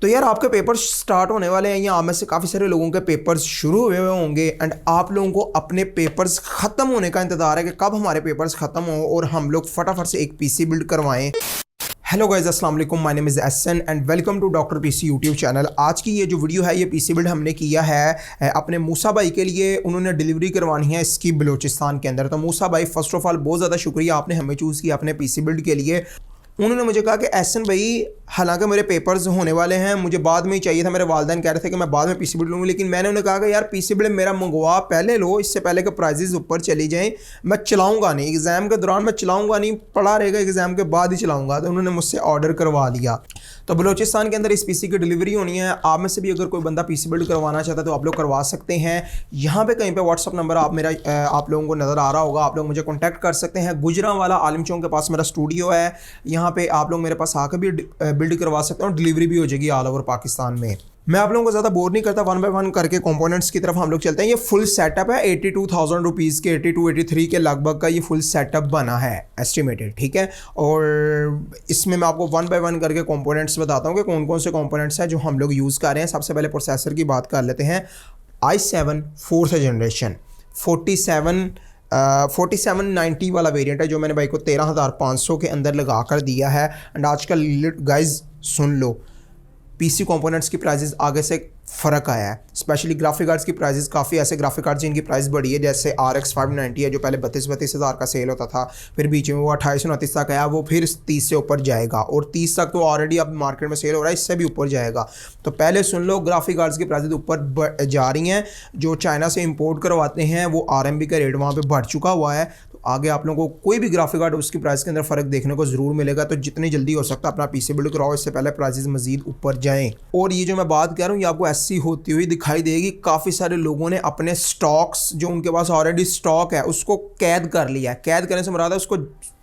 तो यार आपके पेपर्स स्टार्ट होने वाले हैं या आप में से काफ़ी सारे लोगों के पेपर्स शुरू हुए हुए होंगे एंड आप लोगों को अपने पेपर्स ख़त्म होने का इंतज़ार है कि कब हमारे पेपर्स ख़त्म हो और हम लोग फटाफट से एक पीसी बिल्ड करवाएं। हेलो गाइस, अस्सलाम वालेकुम, my name is Ehsan and welcome to Doctor PC YouTube channel. आज की ये जो वीडियो है ये पीसी बिल्ड हमने किया है अपने मूसा भाई के लिए। उन्होंने डिलीवरी करवानी है इसकी बलूचिस्तान के अंदर। तो मूसा भाई फर्स्ट ऑफ ऑल बहुत ज़्यादा शुक्रिया, आपने हमें चूज़ किया अपने पीसी बिल्ड के लिए। उन्होंने मुझे कहा कि एहसन भाई हालांकि मेरे पेपर्स होने वाले हैं, मुझे बाद में ही चाहिए था, मेरे वालिदैन कह रहे थे कि मैं बाद में पीसी बिल्ड लूँगी, लेकिन मैंने उन्हें कहा कि यार पीसी बिल्ड मेरा मंगवा पहले लो, इससे पहले कि प्राइजेज़ ऊपर चली जाएं। मैं चलाऊँगा नहीं, एग्ज़ाम के दौरान मैं चलाऊँगा नहीं, पड़ा रहेगा, एग्ज़ाम के बाद ही चलाऊँगा। तो उन्होंने मुझसे ऑर्डर करवा लिया। तो बलूचिस्तान के अंदर इस पीसी की डिलीवरी होनी है। आप में से भी अगर कोई बंदा पीसी बिल्ड करवाना चाहता है तो आप लोग करवा सकते हैं। यहाँ पे कहीं पे व्हाट्सअप नंबर आप लोगों को नज़र आ रहा होगा, आप लोग मुझे कॉन्टैक्ट कर सकते हैं। गुजरांवाला आलिम चौक के पास मेरा स्टूडियो है, यहाँ पे आप लोग मेरे पास आकर भी बिल्ड करवा सकते हैं और डिलीवरी भी हो जाएगी ऑल ओवर पाकिस्तान में। मैं आप लोगों को ज़्यादा बोर नहीं करता, वन बाय वन करके कंपोनेंट्स की तरफ हम लोग चलते हैं। ये फुल सेटअप है 82,000 रुपीज़ के, 82-83 के लगभग का ये फुल सेटअप बना है एस्टिमेटेड, ठीक है। और इसमें मैं आपको वन बाय वन करके कंपोनेंट्स बताता हूँ कि कौन कौन से कंपोनेंट्स हैं जो हम लोग यूज़ कर रहे हैं। सबसे पहले प्रोसेसर की बात कर लेते हैं। i7 4th जनरेशन 4790 वाला वेरिएंट है जो मैंने भाई को 13,500 के अंदर लगा कर दिया है। एंड आजकल गाइज सुन लो, पीसी कंपोनेंट्स की प्राइसेस आगे से फ़र्क आया है, स्पेशली ग्राफिक कार्ड्स की प्राइसेस। काफ़ी ऐसे ग्राफिक कार्ड्स जिनकी प्राइस बढ़ी है, जैसे RX 590 है जो पहले 32 हज़ार का सेल होता था, फिर बीच में वो 28-29 तक आया, वो फिर 30 से ऊपर जाएगा और 30 तक तो ऑलरेडी अब मार्केट में सेल हो रहा है, इससे भी ऊपर जाएगा। तो पहले सुन लो, ग्राफिक कार्ड्स की प्राइसेस ऊपर जा रही हैं। जो चाइना से इम्पोर्ट करवाते हैं वो RMB का रेट वहाँ पर बढ़ चुका हुआ है। तो आगे आप लोगों को कोई भी ग्राफिक कार्ड उसकी प्राइस के अंदर फ़र्क देखने को ज़रूर मिलेगा। तो जितनी जल्दी हो सकता है अपना पीसी बिल्ड कराओ, इससे पहले प्राइसेस मज़ीद ऊपर जाएँ। और ये जो मैं बात कर रहा हूँ ये आपको ऐसी होती हुई दिखाई देगी। काफ़ी सारे लोगों ने अपने स्टॉक्स जो उनके पास ऑलरेडी स्टॉक है उसको कैद कर लिया है। कैद करने से मुराद है उसको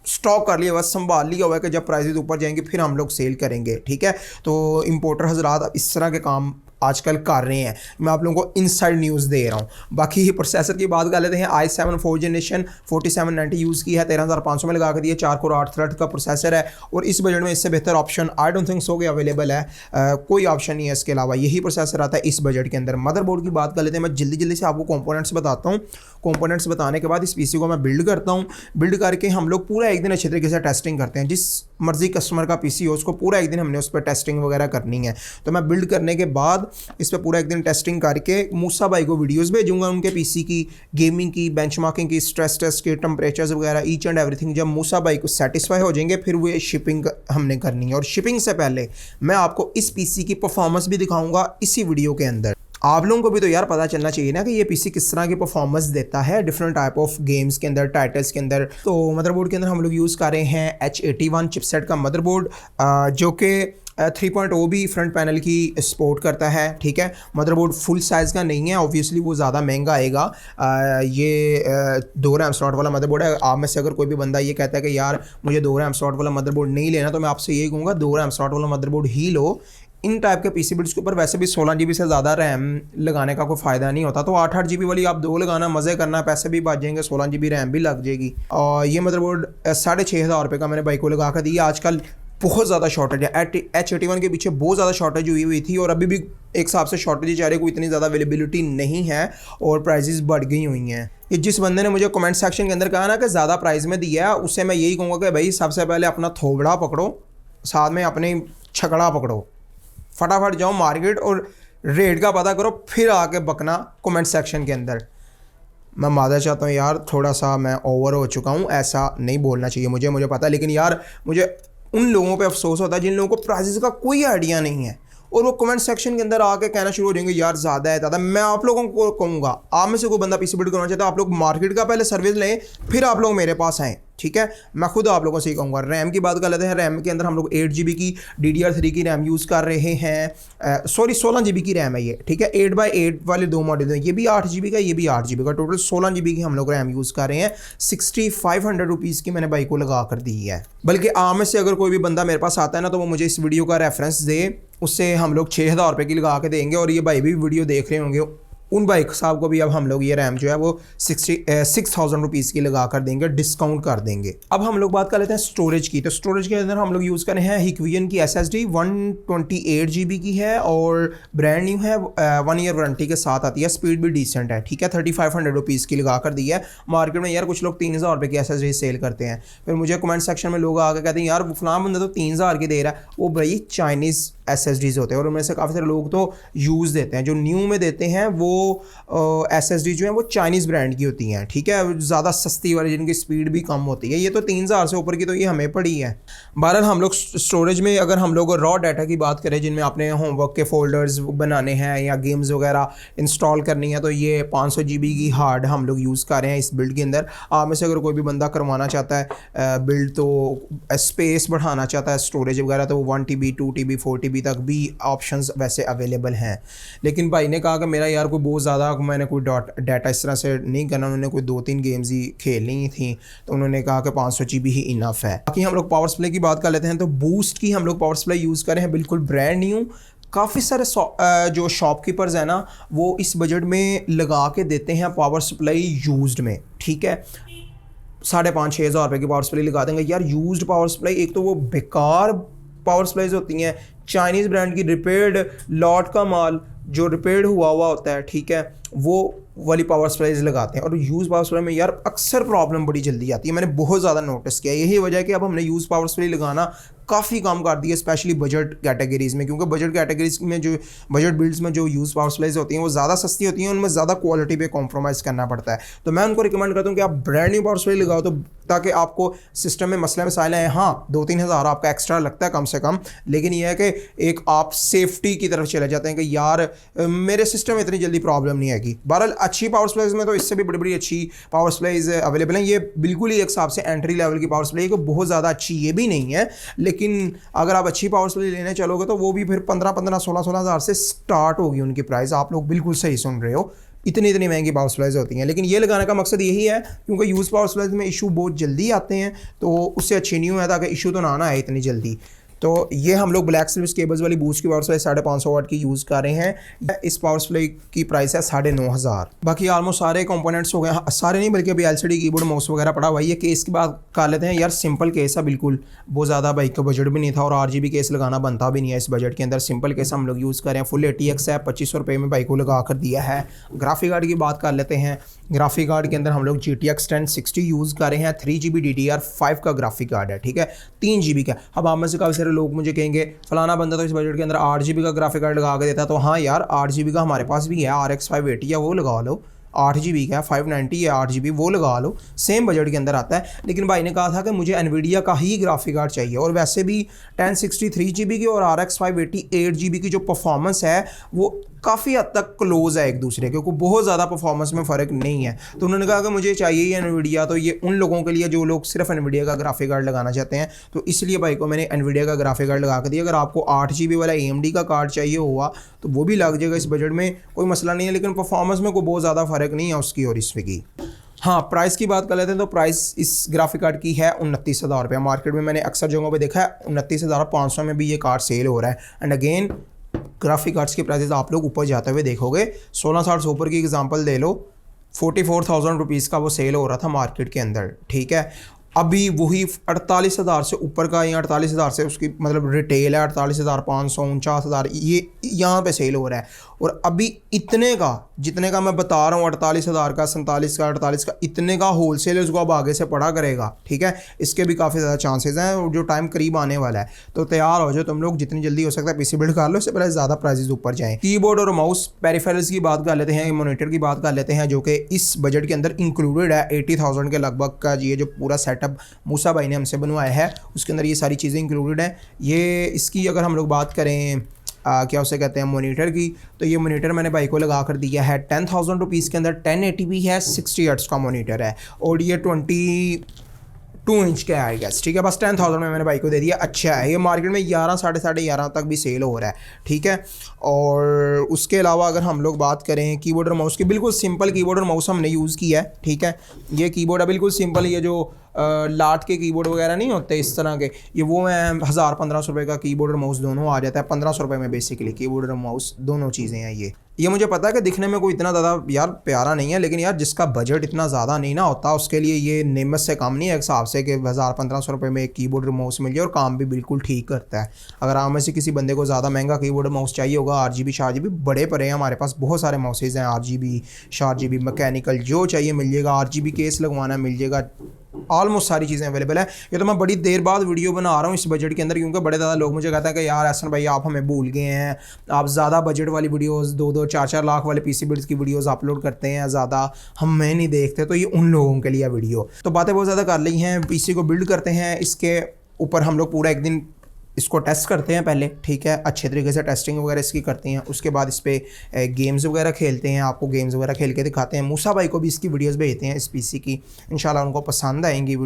स्टॉक कर लिया, बस संभाल लिया हुआ है कि जब प्राइसेस ऊपर जाएंगे फिर हम लोग सेल करेंगे, ठीक है। तो इंपोर्टर हजरात इस तरह के काम आजकल कर रहे हैं। मैं आप लोगों को इनसाइड न्यूज़ दे रहा हूँ। बाकी प्रोसेसर की बात कर लेते हैं। i7 4th जनरेशन 4790 यूज़ की है, 13,500 में लगा कर दिया। 4 कोर 8 थ्रेड का प्रोसेसर है और इस बजट में इससे बेहतर option I don't think so कि अवेलेबल है। कोई ऑप्शन नहीं है इसके अलावा, यही प्रोसेसर आता है इस बजट के अंदर। मदरबोर्ड की बात कर लेते हैं। मैं जल्दी से आपको कंपोनेंट्स बताता हूँ। कंपोनेंट्स बताने के बाद इस पीसी को मैं बिल्ड करता हूँ। बिल्ड करके हम लोग पूरा एक दिन अच्छे तरीके से टेस्टिंग करते हैं। जिस मर्जी कस्टमर का पीसी हो उसको पूरा एक दिन हमने उस पर टेस्टिंग वगैरह करनी है। तो मैं बिल्ड करने के बाद इस पर पूरा एक दिन टेस्टिंग करके मूसा भाई को वीडियोस भेजूंगा उनके पीसी की, गेमिंग की, बेंचमार्किंग की, स्ट्रेस टेस्ट के, टेम्परेचर्स वगैरह, ईच एंड एवरीथिंग। जब मूसा भाई को सेटिस्फाई हो जाएंगे फिर वो शिपिंग हमने करनी है। और शिपिंग से पहले मैं आपको इस पीसी की परफॉर्मेंस भी दिखाऊंगा इसी वीडियो के अंदर। आप लोगों को भी तो यार पता चलना चाहिए ना कि ये पीसी किस तरह की परफॉर्मेंस देता है डिफरेंट टाइप ऑफ गेम्स के अंदर, टाइटल्स के अंदर। तो मदरबोर्ड के अंदर हम लोग यूज़ कर रहे हैं H81 चिपसेट का मदरबोर्ड, जो कि 3.0 भी फ्रंट पैनल की सपोर्ट करता है, ठीक है। मदरबोर्ड फुल साइज़ का नहीं है, ऑब्वियसली वो ज़्यादा महंगा आएगा। ये 2 रैम स्लॉट वाला मदरबोर्ड है। आप में से अगर कोई भी बंदा ये कहता है कि यार मुझे 2 रैम स्लॉट वाला मदरबोर्ड नहीं लेना, तो मैं आपसे यही कहूँगा 2 रैम स्लॉट वाला मदरबोर्ड ही लो। इन टाइप के पीसी बिल्ड्स के ऊपर वैसे भी 16 GB से ज़्यादा रैम लगाने का कोई फ़ायदा नहीं होता। तो 8 GB वाली आप 2 लगाना, मज़े करना, पैसे भी बच जाएंगे, 16 GB रैम भी लग जाएगी। और ये मदरबोर्ड 6,500 रुपये का मैंने भाई को लगा कर दिया। आजकल बहुत ज़्यादा शॉर्टेज है, H81 के पीछे बहुत ज़्यादा शॉर्टेज हुई थी और अभी भी एक हिसाब से शॉर्टेज चाह रहे को इतनी ज़्यादा अवेलेबिलिटी नहीं है और प्राइजेस बढ़ गई हुई हैं। ये जिस बंदे ने मुझे कमेंट सेक्शन के अंदर कहा ना कि ज़्यादा प्राइस में दिया है, उससे मैं यही कहूँगा कि भाई सबसे पहले अपना थोबड़ा पकड़ो, साथ में अपने छकड़ा पकड़ो, फटाफट जाओ मार्केट और रेट का पता करो, फिर आके बकना कमेंट सेक्शन के अंदर। मैं मादा चाहता हूँ यार, थोड़ा सा मैं ओवर हो चुका हूँ, ऐसा नहीं बोलना चाहिए मुझे पता है, लेकिन यार मुझे उन लोगों पे अफसोस होता है जिन लोगों को प्राइसेस का कोई आइडिया नहीं है और वो कमेंट सेक्शन के अंदर आके कहना शुरू हो जाएंगे यार ज़्यादा है ज़्यादा। मैं आप लोगों को कहूँगा, आप में से कोई बंदा पीसी बिल्ड करना चाहता है, आप लोग मार्केट का पहले सर्विस लें, फिर आप लोग मेरे पास आएँ, ठीक है। मैं खुद आप लोगों से ही कहूँगा। रैम की बात कर लेते हैं। रैम के अंदर हम लोग 8 GB की DDR3 की रैम यूज़ कर रहे हैं। 16 GB की रैम है ये, ठीक है। 8x8 वाले 2 मॉडल हैं, ये भी 8 GB का, ये भी 8 GB का, टोटल 16 GB की हम लोग रैम यूज़ कर रहे हैं। 6,500 रुपीज़ की मैंने भाई को लगा कर दी है। बल्कि आप में से अगर कोई भी बंदा मेरे पास आता है ना, तो वो मुझे इस वीडियो का रेफरेंस दे, उससे हम लोग 6,000 रुपये की लगा के देंगे। और ये भाई भी वीडियो देख रहे होंगे, उन बाइक साहब को भी अब हम लोग ये रैम जो है वो 6,000 रुपीज़ की लगा कर देंगे, डिस्काउंट कर देंगे। अब हम लोग बात कर लेते हैं स्टोरेज की। तो स्टोरेज के अंदर हम लोग यूज़ कर रहे हैं हिक्वियन की SSD 128 GB की है और ब्रांड न्यू है, 1 ईयर वारंटी के साथ आती है, स्पीड भी डिसेंट है, ठीक है। 3500 रुपीज़ की लगा कर दी है। मार्केट में यार कुछ लोग 3,000 रुपये की SSD सेल करते हैं, फिर मुझे कमेंट सेक्शन में लोग आकर कहते हैं यार फलां बंदा तो 3,000 की दे रहा है। वो भाई चाइनीज़ SSDs होते हैं और उनमें से काफ़ी सारे लोग तो यूज़ देते हैं। जो न्यू में देते हैं वो SSD जो है वो चाइनीज़ ब्रांड की होती हैं, ठीक है, ज़्यादा सस्ती वाली जिनकी स्पीड भी कम होती है। ये तो 3,000 से ऊपर की तो ये हमें पड़ी है। बहरहाल हम लोग स्टोरेज में अगर हम लोग रॉ डाटा की बात करें जिनमें आपने होमवर्क के फोल्डर्स बनाने हैं या गेम्स वगैरह इंस्टॉल करनी है, तो ये 500 GB की हार्ड हम लोग यूज़ कर रहे हैं इस बिल्ड के अंदर। आप में से अगर कोई भी बंदा करवाना चाहता है बिल्ड, तो स्पेस बढ़ाना चाहता है स्टोरेज वगैरह, तो 1 TB 2 TB 4 TB तक भी ऑप्शंस वैसे अवेलेबल हैं। लेकिन भाई ने कहा कि मेरा यार कोई बहुत ज़्यादा मैंने कोई डाटा इस तरह से नहीं करना, उन्होंने कोई 2-3 गेम्स ही खेलनी थी, तो उन्होंने कहा कि 500 GB ही इनफ है। बाकी हम लोग पावर सप्लाई की बात कर लेते हैं। तो बूस्ट की हम लोग पावर सप्लाई यूज़ कर रहे हैं, बिल्कुल ब्रांड न्यू। काफ़ी सारे जो शॉपकीपर्स हैं ना वो इस बजट में लगा के देते हैं पावर सप्लाई यूज्ड में, ठीक है। 5,500-6 हज़ार रुपये की पावर सप्लाई लगा देंगे यार। यूज्ड पावर सप्लाई, एक तो वो बेकार पावर सप्लाईज होती हैं, चाइनीज़ ब्रांड की रिपेयर्ड लॉट का माल जो रिपेयर्ड हुआ होता है, ठीक है, वो वाली पावर सप्लाईज लगाते हैं। और यूज़ पावर सप्लाई में यार अक्सर प्रॉब्लम बड़ी जल्दी आती है, मैंने बहुत ज़्यादा नोटिस किया। यही वजह है कि अब हमने यूज़ पावर सप्लाई लगाना काफ़ी कम कर दिया, स्पेशली बजट कैटेगरीज़ में, क्योंकि बजट कैटेगरीज में जो बजट बिल्ड्स में जो यूज़ पावर सप्लाईज होती हैं वो ज़्यादा सस्ती होती हैं, उनमें ज़्यादा क्वालिटी पे कॉम्प्रोमाइज़ करना पड़ता है। तो मैं उनको रिकमेंड करता हूँ कि आप ब्रांड न्यू पावर सप्लाई लगाओ, तो ताकि आपको सिस्टम में मसले मसाइल हैं, हाँ 2-3 हज़ार आपका एक्स्ट्रा लगता है कम से कम, लेकिन यह है कि एक आप सेफ्टी की तरफ चले जाते हैं कि यार मेरे सिस्टम में इतनी जल्दी प्रॉब्लम नहीं आएगी। बहरहाल अच्छी पावर सप्लाईज में तो इससे भी बड़ी बड़ी अच्छी पावर सप्लाईज अवेलेबल हैं। ये बिल्कुल ही एक हिसाब से एंट्री लेवल की पावर सप्लाई है, बहुत ज़्यादा अच्छी ये भी नहीं है, लेकिन अगर आप अच्छी पावर सप्लाई लेने चलोगे तो वो भी फिर 15-16 हज़ार से स्टार्ट होगी उनकी प्राइस। आप लोग बिल्कुल सही सुन रहे हो, इतनी महंगी पावर सप्लाईज होती हैं। लेकिन ये लगाने का मकसद यही है क्योंकि यूज़ पावर सप्लाईज में इशू बहुत जल्दी आते हैं, तो उससे अच्छी न्यू है ताकि इशू तो ना आए इतनी जल्दी। तो ये हम लोग ब्लैक स्लिप्स केबल्स वाली बूस्ट की पावर सप्लाई 550 वाट की यूज़ कर रहे हैं। इस पावर सप्लाई की प्राइस है 9,500। बाकी ऑलमोस्ट सारे कंपोनेंट्स हो गए, सारे नहीं बल्कि अभी LCD कीबोर्ड माउस वगैरह पड़ा हुआ है। ये केस की बात कर लेते हैं यार, सिंपल केस है बिल्कुल, बहुत ज़्यादा बाइक का बजट भी नहीं था और RGB केस लगाना बनता भी नहीं है इस बजट के अंदर। सिंपल केस हम लोग यूज़ कर रहे हैं, फुल ATX है, 2500 रुपये में बाइक को लगा कर दिया है। ग्राफिक कार्ड की बात कर लेते हैं। ग्राफिक कार्ड के अंदर हम लोग GTX 1060 यूज़ कर रहे हैं, 3 GB DDR5 का ग्राफिक कार्ड है, ठीक है, 3 GB का। अब आप में से काफ़ी सारे लोग मुझे कहेंगे फलाना बंदा तो इस बजट के अंदर 8 GB का ग्राफिक कार्ड लगा के देता है, तो हाँ यार 8 GB का हमारे पास भी है, RX 580 है, वो लगा लो। 8 GB का 590 है, 8 GB वो लगा लो, सेम बजट के अंदर आता है। लेकिन भाई ने कहा था कि मुझे NVIDIA का ही ग्राफिक कार्ड चाहिए, और वैसे भी 1060 3 GB की और RX 580 8 GB की जो परफॉर्मेंस है वो काफ़ी हद तक क्लोज है एक दूसरे के, क्योंकि बहुत ज़्यादा परफॉर्मेंस में फ़र्क नहीं है। तो उन्होंने कहा कि मुझे चाहिए ही NVIDIA, तो ये उन लोगों के लिए जो लोग सिर्फ NVIDIA का ग्राफिक कार्ड लगाना चाहते हैं, तो इसलिए भाई को मैंने NVIDIA का ग्राफिक कार्ड लगा कर दिया। अगर आपको 8 GB वाला AMD का कार्ड चाहिए हुआ तो वो भी लग जाएगा इस बजट में, कोई मसला नहीं है, लेकिन परफॉर्मेंस में कोई बहुत ज़्यादा फ़र्क नहीं है उसकी और इसमें की। हाँ, प्राइस की बात कर लेते हैं। तो प्राइस इस ग्राफिक कार्ड की है 29,000 रुपये। मार्केट में मैंने अक्सर जगहों पे देखा है 29,500 में भी ये कार्ड सेल हो रहा है। एंड अगेन ग्राफिक कार्ड्स के प्राइसेस आप लोग ऊपर जाते हुए देखोगे। 1660 से ऊपर की एग्जांपल ले लो, 44,000 रुपीज़ का वो सेल हो रहा था मार्केट के अंदर, ठीक है। अभी वही 48,000 से ऊपर का या 48,000 से उसकी मतलब रिटेल है 48,500 49,000 ये यहाँ पे सेल हो रहा है। और अभी इतने का जितने का मैं बता रहा हूँ 48,000 का 47 का 48 का इतने का होलसेल उसको अब आगे से पड़ा करेगा, ठीक है। इसके भी काफ़ी ज़्यादा चांसेस हैं और जो टाइम करीब आने वाला है, तो तैयार हो जाओ तुम लोग, जितनी जल्दी हो सकता है पीसी बिल्ड कर लो, इससे पहले ज़्यादा प्राइसेस ऊपर जाएँ। कीबोर्ड और माउस पेरिफेरल्स की बात कर लेते हैं, मॉनिटर की बात कर लेते हैं, जो कि इस बजट के अंदर इंक्लूडेड है। 80,000 के लगभग का ये जो पूरा सेटअप मूसा भाई ने हमसे बनवाया है उसके अंदर ये सारी चीज़ें इंक्लूडेड हैं। ये इसकी अगर हम लोग बात करें क्या उसे कहते हैं मॉनिटर की, तो ये मॉनिटर मैंने भाई को लगा कर दिया है 10,000 रुपीज़ के अंदर। 1080p है, 60 हर्ट्ज़ का मॉनिटर है और ये 22 इंच का है आई गेस, ठीक है। बस 10,000 में मैंने भाई को दे दिया। अच्छा है, ये मार्केट में 11 साढ़े 11 तक भी सेल हो रहा है, ठीक है। और उसके अलावा अगर हम लोग बात करें कीबोर्ड और माउस की, बिल्कुल सिंपल कीबोर्ड और माउस हमने यूज़ किया है, ठीक है। ये कीबोर्ड है बिल्कुल सिंपल, ये जो लाट के कीबोर्ड वगैरह नहीं होते इस तरह के, ये वो है 1000-1500 रुपये का कीबोर्ड और माउस दोनों आ जाता है। 1500 रुपये में बेसिकली कीबोर्ड और माउस दोनों चीज़ें हैं। ये मुझे पता है कि दिखने में कोई इतना ज़्यादा यार प्यारा नहीं है, लेकिन यार जिसका बजट इतना ज़्यादा नहीं ना होता उसके लिए ये नेमत से कम नहीं है एक हिसाब से कि 1000-1500 रुपये में एक कीबोर्ड और माउस मिल जाए और काम भी बिल्कुल ठीक करता है। अगर आप में से किसी बंदे को ज़्यादा महंगा कीबोर्ड और माउस चाहिए होगा, RGB 4GB बड़े पड़े हैं हमारे पास, बहुत सारे माउसेज हैं RGB 4GB मैकेनिकल, जो चाहिए मिल जाएगा। RGB केस लगवाना मिल जाएगा, ऑलमोस्ट सारी चीज़ें अवेलेबल है। ये तो मैं बड़ी देर बाद वीडियो बना रहा हूँ इस बजट के अंदर, क्योंकि बड़े ज़्यादा लोग मुझे कहते हैं कि यार एहसन भाई आप हमें भूल गए हैं, आप ज़्यादा बजट वाली वीडियोस 2-2 4-4 लाख वाले PC बिल्ड्स की वीडियोस अपलोड करते हैं, ज़्यादा हमें नहीं देखते। तो ये उन लोगों के लिए वीडियो, तो बातें बहुत ज़्यादा कर ली हैं। PC को बिल्ड करते हैं, इसके ऊपर हम लोग पूरा एक दिन इसको टेस्ट करते हैं पहले, ठीक है, अच्छे तरीके से टेस्टिंग वगैरह इसकी करते हैं। उसके बाद इस पर गेम्स वगैरह खेलते हैं, आपको गेम्स वगैरह खेल के दिखाते हैं। मूसा भाई को भी इसकी वीडियोस भेजते हैं इस PC की, इंशाल्लाह उनको पसंद आएंगी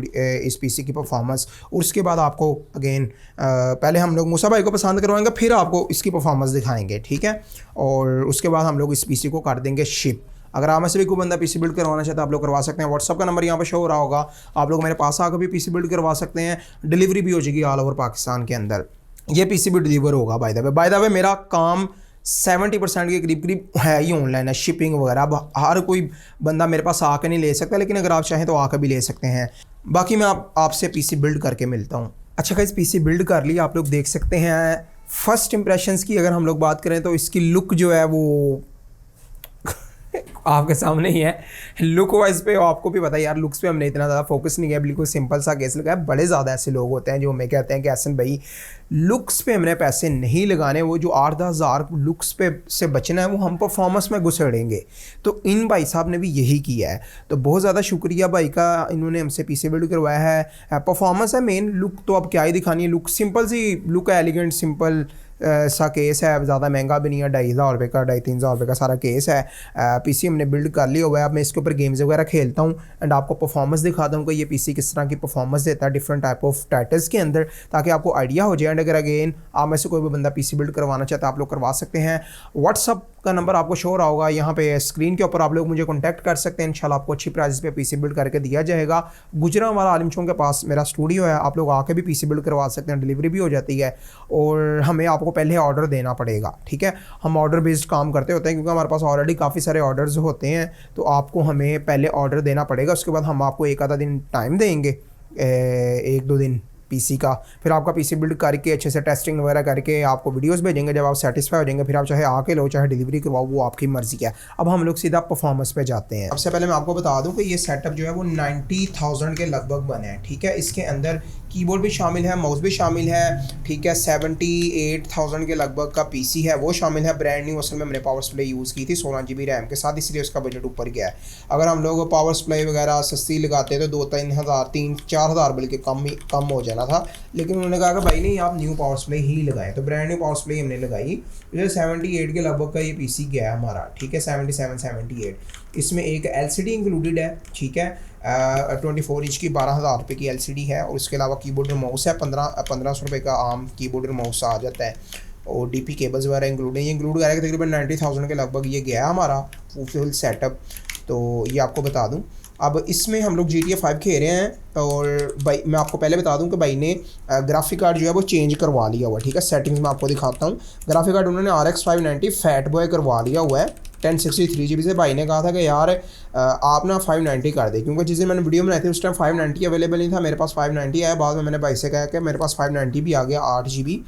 इस PC की परफॉर्मेंस। और उसके बाद आपको अगेन पहले हम लोग मूसा भाई को पसंद करवाएंगे, फिर आपको इसकी परफॉर्मेंस दिखाएंगे, ठीक है। और उसके बाद हम लोग इस PC को कर देंगे शिप। अगर आप में से भी कोई बंदा PC बिल्ड करवाना चाहता है आप लोग करवा सकते हैं। व्हाट्सअप का नंबर यहाँ पे शो हो रहा होगा, आप लोग मेरे पास आकर भी PC बिल्ड करवा सकते हैं। डिलीवरी भी हो जाएगी ऑल ओवर पाकिस्तान के अंदर। ये PC भी डिलीवर होगा। बाय द वे मेरा काम 70% के करीब है ही ऑनलाइन है, शिपिंग वगैरह। अब हर कोई बंदा मेरे पास आकर नहीं ले सकता, लेकिन अगर आप चाहें तो आकर भी ले सकते हैं। बाकी मैं आपसे PC बिल्ड करके मिलता हूँ। अच्छा गाइस, PC बिल्ड कर ली, आप लोग देख सकते हैं। फर्स्ट इंप्रेशंस की अगर हम लोग बात करें तो इसकी लुक जो है वो आपके सामने ही है। लुक वाइज पे आपको भी पता है यार, लुक्स पे हमने इतना ज़्यादा फोकस नहीं किया, बिल्कुल सिंपल सा केस लगा है। बड़े ज़्यादा ऐसे लोग होते हैं जो हमें कहते हैं कि एहसन भाई लुक्स पे हमने पैसे नहीं लगाने, वो जो 8-10 हज़ार लुक्स पे से बचना है वो हम परफॉर्मेंस में घुसेड़ेंगे। तो इन भाई साहब ने भी यही किया है, तो बहुत ज़्यादा शुक्रिया भाई का, इन्होंने हमसे PC बिल्ड करवाया है। परफॉर्मेंस है मेन, लुक तो अब क्या ही दिखानी है। लुक सिंपल सी लुक है, एलिगेंट सिंपल सा केस है, ज़्यादा महंगा भी नहीं है। 2,500 रुपये का 2,500-3,000 रुपये का सारा केस है। PC हमने बिल्ड कर लिया हुआ है। अब मैं इसके ऊपर गेम्स वगैरह खेलता हूँ एंड आपको परफॉर्मेंस दिखाता हूँ कि ये PC किस तरह की परफॉर्मेंस देता है डिफरेंट टाइप ऑफ टाइटल्स के अंदर, ताकि आपको आइडिया हो जाए। एंड अगर अगेन आप में से कोई भी बंदा PC बिल्ड करवाना चाहता है आप लोग करवा सकते हैं। व्हाट्सअप का नंबर आपको शो रहा होगा यहाँ पे स्क्रीन के ऊपर, आप लोग मुझे कॉन्टैक्ट कर सकते हैं। इंशाल्लाह आपको अच्छी प्राइस पे PC बिल्ड करके दिया जाएगा। गुजरांवाला आलिम चौक के पास मेरा स्टूडियो है, आप लोग आके भी PC बिल्ड करवा सकते हैं, डिलीवरी भी हो जाती है। और हमें आपको पहले ऑर्डर देना पड़ेगा, ठीक है। हम ऑर्डर बेस्ड काम करते होते हैं क्योंकि हमारे पास ऑलरेडी काफ़ी सारे ऑर्डर्स होते हैं, तो आपको हमें पहले ऑर्डर देना पड़ेगा। उसके बाद हम आपको एक आधा दिन टाइम देंगे, 1-2 दिन PC का, फिर आपका PC बिल्ड करके अच्छे से टेस्टिंग वगैरह करके आपको वीडियोस भेजेंगे। जब आप सेटिस्फाई हो जाएंगे फिर आप चाहे आके लो चाहे डिलीवरी करवाओ, वो आपकी मर्जी है। अब हम लोग सीधा परफॉर्मेंस पे जाते हैं। सबसे पहले मैं आपको बता दूं कि ये सेटअप जो है वो 90,000 के लगभग बने हैं, ठीक है। इसके अंदर कीबोर्ड भी शामिल है, माउस भी शामिल है, ठीक है। 78,000 के लगभग का PC है वो शामिल है। ब्रांड न्यू, असल में हमने पावर सप्लाई यूज़ की थी 16 GB रैम के साथ, इसलिए उसका बजट ऊपर गया है। अगर हम लोग पावर सप्लाई वगैरह सस्ती लगाते तो 2-3 हज़ार 3-4 हज़ार बल्कि कम हो जाना था, लेकिन उन्होंने कहा कि भाई नहीं आप न्यू पावर सप्लाई ही लगाएं, तो ब्रांड न्यू पावर सप्लाई हमने लगाई। तो 78 के लगभग का ये PC गया है हमारा, ठीक है। 77-78 इसमें एक LCD इंक्लूडेड है, ठीक है। 24 इंच की 12,000 रुपये की LCD है। और उसके अलावा कीबोर्ड और माउस है, 1500 रुपये का आम कीबोर्ड और माउस आ जाता है। और DP केबल्स वगैरह इंक्लूड है, ये इंक्लूड करेगा तकरीबन 90,000 के लगभग ये गया है हमारा फुल सेटअप। तो ये आपको बता दूं, अब इसमें हम लोग GTA 5 खेल रहे हैं। और भाई मैं आपको पहले बता दूं कि भाई ने ग्राफिक कार्ड जो है वो चेंज करवा लिया हुआ है, ठीक है। सेटिंग्स में आपको दिखाता हूँ। ग्राफिक कार्ड उन्होंने RX 590 फैट बॉय करवा लिया हुआ है 1063 GB से। भाई ने कहा था कि यार आप ना 590 कर दे, क्योंकि जिस दिन मैंने वीडियो बनाई थी उस टाइम 590 अवेलेबल नहीं था, मेरे पास 590 आया। बाद में मैंने भाई से कहा कि मेरे पास 590 भी आ गया 8 GB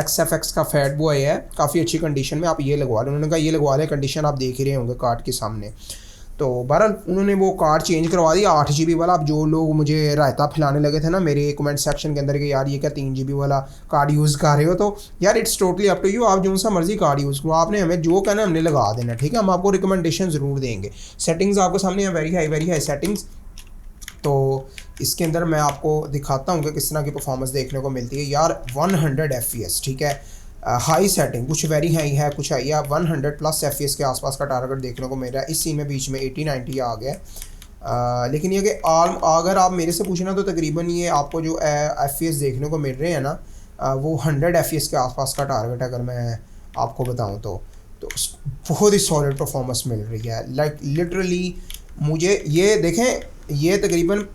XFX का फैट बॉय है, काफ़ी अच्छी कंडीशन में, आप ये लगवा लें। उन्होंने कहा ये लगवा लें, कंडीशन आप देख ही रहे होंगे कार्ड के सामने। तो बहरहाल उन्होंने वो कार्ड चेंज करवा दिया 8 GB वाला। अब जो लोग मुझे रायता फैलाने लगे थे ना मेरे कमेंट सेक्शन के अंदर कि यार ये क्या 3 GB वाला कार्ड यूज़ कर रहे हो, तो यार it's totally up to you, आप जो सा मर्जी कार्ड यूज़ करो, आपने हमें जो कहना हमने लगा देना, ठीक है। हम आपको रिकमेंडेशन ज़रूर देंगे। सेटिंग्स आपको सामने है, वेरी हाई सेटिंग्स। तो इसके अंदर मैं आपको दिखाता हूँ कि किस तरह की परफॉर्मेंस देखने को मिलती है यार। 100 FPS, ठीक है। हाई सेटिंग, कुछ वेरी हाई है, कुछ हाई है। 100+ FPS के आसपास का टारगेट देखने को मिल रहा है। इस सीन में बीच में 80-90 आ गया। लेकिन ये कि अगर आप मेरे से पूछना तो तकरीबन ये आपको जो FPS देखने को मिल रहे हैं ना, वो 100 FPS के आसपास का टारगेट है अगर मैं आपको बताऊं तो बहुत ही सॉलिड परफॉर्मेंस मिल रही है। लाइक लिटरली मुझे ये देखें, ये तकरीबन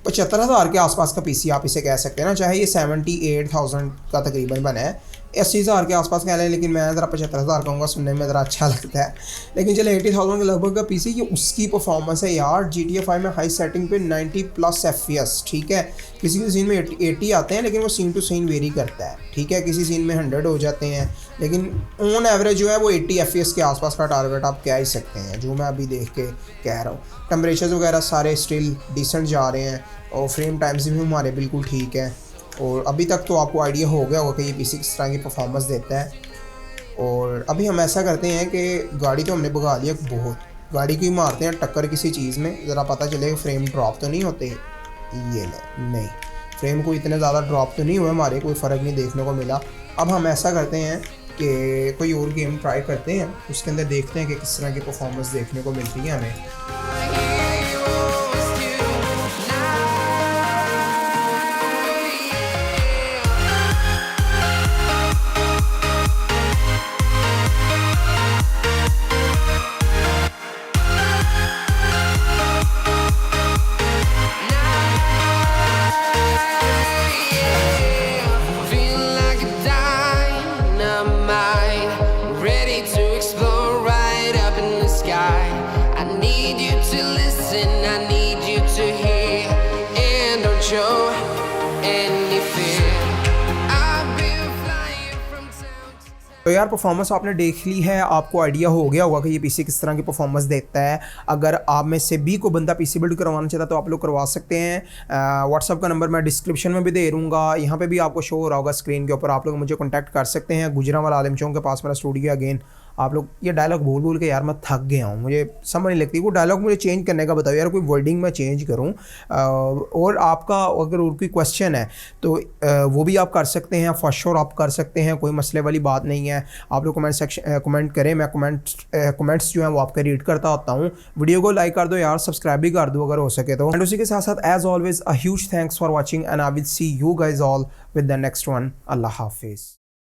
75,000 के आसपास का पीसी आप इसे कह सकते हैं ना, चाहे ये 78,000 का तकरीबन बना है, 80,000 के आसपास कह लें, लेकिन मैं ज़रा 75,000 कहूँगा, सुनने में ज़रा अच्छा लगता है। लेकिन चले 80,000 के लगभग का पीसी, ये उसकी परफॉर्मेंस है यार। GTA 5 में हाई सेटिंग पे 90+ FPS, ठीक है। किसी किसी सीन में 80 आते हैं, लेकिन वो सीन टू सीन वेरी करता है, ठीक है। किसी सीन में 100 हो जाते हैं, लेकिन ऑन एवरेज जो है वो 80 FPS के आसपास का टारगेट आप कह ही सकते हैं, जो मैं अभी देख के कह रहा हूँ। टेम्परेचर वगैरह सारे स्टिल डिसेंट जा रहे हैं, और फ्रेम टाइम्स भी हमारे बिल्कुल ठीक है। और अभी तक तो आपको आइडिया हो गया होगा कि ये पीसी किस तरह की परफॉर्मेंस देता है। और अभी हम ऐसा करते हैं कि गाड़ी तो हमने भगा लिया बहुत, गाड़ी को ही मारते हैं टक्कर किसी चीज़ में, ज़रा पता चले फ्रेम ड्रॉप तो नहीं होते। ये नहीं, फ्रेम को इतने ज़्यादा ड्रॉप तो नहीं हुए हमारे, कोई फ़र्क नहीं देखने को मिला। अब हम ऐसा करते हैं कि कोई और गेम ट्राई करते हैं, उसके अंदर देखते हैं कि किस तरह की परफॉर्मेंस देखने को मिलती है हमें। तो यार परफॉर्मेंस आपने देख ली है, आपको आइडिया हो गया होगा कि ये पीसी किस तरह की परफॉर्मेंस देता है। अगर आप में से भी को बंदा पीसी बिल्ड करवाना चाहता है तो आप लोग करवा सकते हैं। व्हाट्सअप का नंबर मैं डिस्क्रिप्शन में भी दे दूँगा, यहाँ पे भी आपको शो हो रहा होगा स्क्रीन के ऊपर, आप लोग मुझे कॉन्टैक्ट कर सकते हैं। गुजरांवाला आलिम चौक के पास मेरा स्टूडियो। अगेन आप लोग ये डायलॉग बोल के यार मैं थक गया हूँ, मुझे समझ नहीं लगती, वो डायलॉग मुझे चेंज करने का बताओ यार, कोई वर्डिंग मैं चेंज करूँ। और आपका अगर और कोई क्वेश्चन है तो वो भी आप कर सकते हैं, फॉर श्योर आप कर सकते हैं, कोई मसले वाली बात नहीं है। आप लोग कमेंट करें, मैं कमेंट्स जो हैं वो आपके रीड करता होता हूँ। वीडियो को लाइक कर दो यार, सब्सक्राइब भी कर दो अगर हो सके तो। एंड उसी के साथ साथ as always a huge thanks for watching, and I will see you guys all with the next one. अल्लाह हाफिज़।